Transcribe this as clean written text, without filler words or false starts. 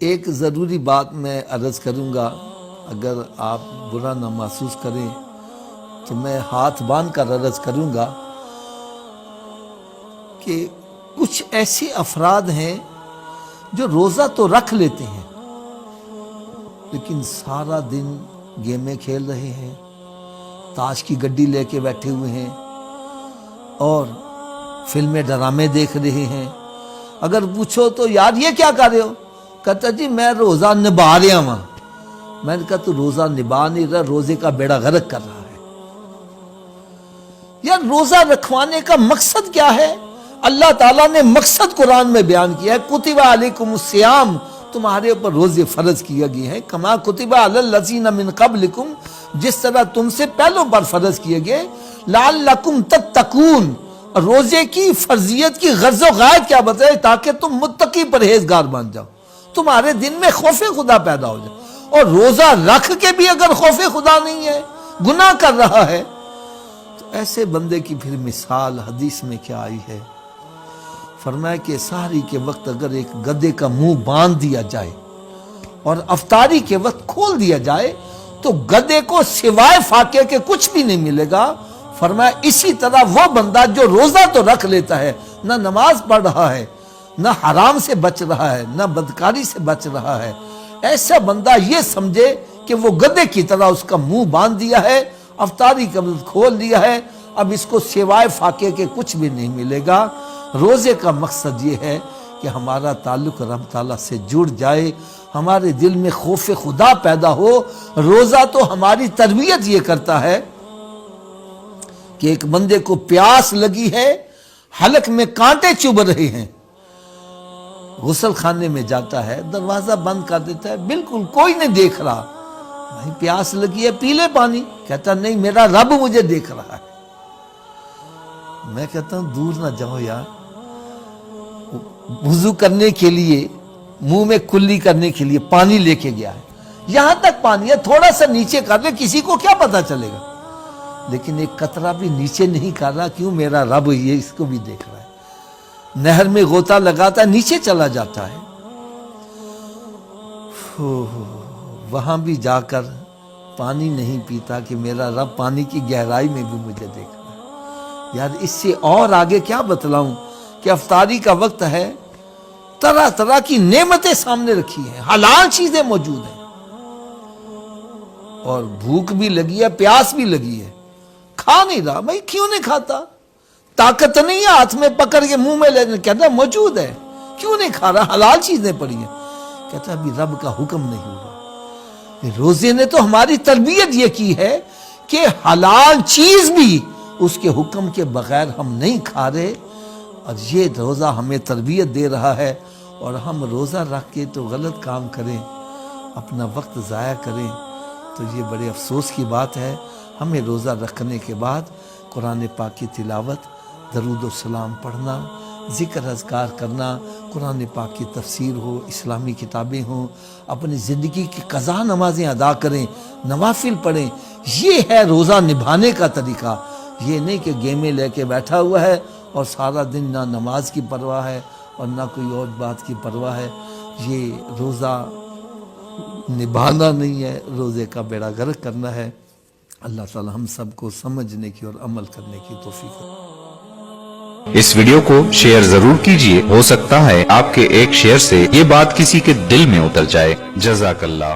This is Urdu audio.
ایک ضروری بات میں عرض کروں گا، اگر آپ برا نہ محسوس کریں تو میں ہاتھ باندھ کر عرض کروں گا کہ کچھ ایسے افراد ہیں جو روزہ تو رکھ لیتے ہیں لیکن سارا دن گیمیں کھیل رہے ہیں، تاش کی گڈی لے کے بیٹھے ہوئے ہیں اور فلمیں ڈرامے دیکھ رہے ہیں۔ اگر پوچھو تو یار یہ کیا کر رہے ہو؟ کہتا جی میں روزہ نبھا رہا ہوں۔ میں نے کہا تو روزہ نبھا نہیں رہا، روزے کا بیڑا غرق کر رہا ہے۔ یار روزہ رکھوانے کا مقصد کیا ہے؟ اللہ تعالیٰ نے مقصد قرآن میں بیان کیا ہے، کتب علیکم الصیام، تمہارے اوپر روزے فرض کیا گئے ہیں، کما کتب علی الذین من قبلکم، جس طرح تم سے پہلوں پر فرض کیے گئے، لعلکم تتقون، روزے کی فرضیت کی غرض و غایت کیا بتائے؟ تاکہ تم متقی پرہیزگار بن جاؤ، تمہارے دل میں خوف خدا پیدا ہو جائے۔ اور روزہ رکھ کے بھی اگر خوف خدا نہیں ہے، گناہ کر رہا ہے، تو ایسے بندے کی پھر مثال حدیث میں کیا آئی ہے؟ فرمایا کہ سحری کے وقت اگر ایک گدھے کا منہ باندھ دیا جائے اور افطاری کے وقت کھول دیا جائے تو گدھے کو سوائے فاقے کے کچھ بھی نہیں ملے گا۔ فرمایا اسی طرح وہ بندہ جو روزہ تو رکھ لیتا ہے، نہ نماز پڑھ رہا ہے، نہ حرام سے بچ رہا ہے، نہ بدکاری سے بچ رہا ہے، ایسا بندہ یہ سمجھے کہ وہ گدھے کی طرح اس کا منہ باندھ دیا ہے، افطاری کا وقت کھول دیا ہے، اب اس کو سوائے فاقے کے کچھ بھی نہیں ملے گا۔ روزے کا مقصد یہ ہے کہ ہمارا تعلق رب تعالیٰ سے جڑ جائے، ہمارے دل میں خوف خدا پیدا ہو۔ روزہ تو ہماری تربیت یہ کرتا ہے کہ ایک بندے کو پیاس لگی ہے، حلق میں کانٹے چبھ رہے ہیں، غسل خانے میں جاتا ہے، دروازہ بند کر دیتا ہے، بالکل کوئی نہیں دیکھ رہا، بھائی پیاس لگی ہے پی لے پانی، کہتا نہیں میرا رب مجھے دیکھ رہا ہے۔ میں کہتا ہوں دور نہ جاؤ یار، وضو کرنے کے لیے منہ میں کلی کرنے کے لیے پانی لے کے گیا ہے، یہاں تک پانی ہے، تھوڑا سا نیچے کر لے، کسی کو کیا پتا چلے گا؟ لیکن ایک قطرہ بھی نیچے نہیں کر رہا، کیوں؟ میرا رب یہ اس کو بھی دیکھ رہا ہے۔ نہر میں غوطہ لگاتا ہے، نیچے چلا جاتا ہے، وہاں بھی جا کر پانی نہیں پیتا کہ میرا رب پانی کی گہرائی میں بھی مجھے دیکھ رہا ہے۔ یار اس سے اور آگے کیا بتلاؤں کہ افطاری کا وقت ہے، طرح طرح کی نعمتیں سامنے رکھی ہیں، حلال چیزیں موجود ہیں، اور بھوک بھی لگی ہے، پیاس بھی لگی ہے، کھا نہیں رہا۔ بھائی کیوں نہیں کھاتا؟ طاقت نہیں ہے ہاتھ میں پکڑ کے منہ میں لینے، کہتا ہے موجود ہے، کیوں نہیں کھا رہا؟ حلال چیزیں پڑی ہیں، کہتا ہے ابھی رب کا حکم نہیں ہوا۔ روزے نے تو ہماری تربیت یہ کی ہے کہ حلال چیز بھی اس کے حکم کے بغیر ہم نہیں کھا رہے، اور یہ روزہ ہمیں تربیت دے رہا ہے۔ اور ہم روزہ رکھ کے تو غلط کام کریں، اپنا وقت ضائع کریں، تو یہ بڑے افسوس کی بات ہے۔ ہمیں روزہ رکھنے کے بعد قرآن پاک کی تلاوت، درود و سلام پڑھنا، ذکر اذکار کرنا، قرآن پاک کی تفسیر ہو، اسلامی کتابیں ہوں، اپنی زندگی کی قضا نمازیں ادا کریں، نوافل پڑھیں، یہ ہے روزہ نبھانے کا طریقہ۔ یہ نہیں کہ گیمیں لے کے بیٹھا ہوا ہے اور سارا دن نہ نماز کی پرواہ ہے اور نہ کوئی اور بات کی پرواہ ہے۔ یہ روزہ نبھانا نہیں ہے، روزے کا بیڑا غرق کرنا ہے۔ اللہ تعالی ہم سب کو سمجھنے کی اور عمل کرنے کی توفیق دے۔ اس ویڈیو کو شیئر ضرور کیجئے، ہو سکتا ہے آپ کے ایک شیئر سے یہ بات کسی کے دل میں اتر جائے۔ جزاک اللہ۔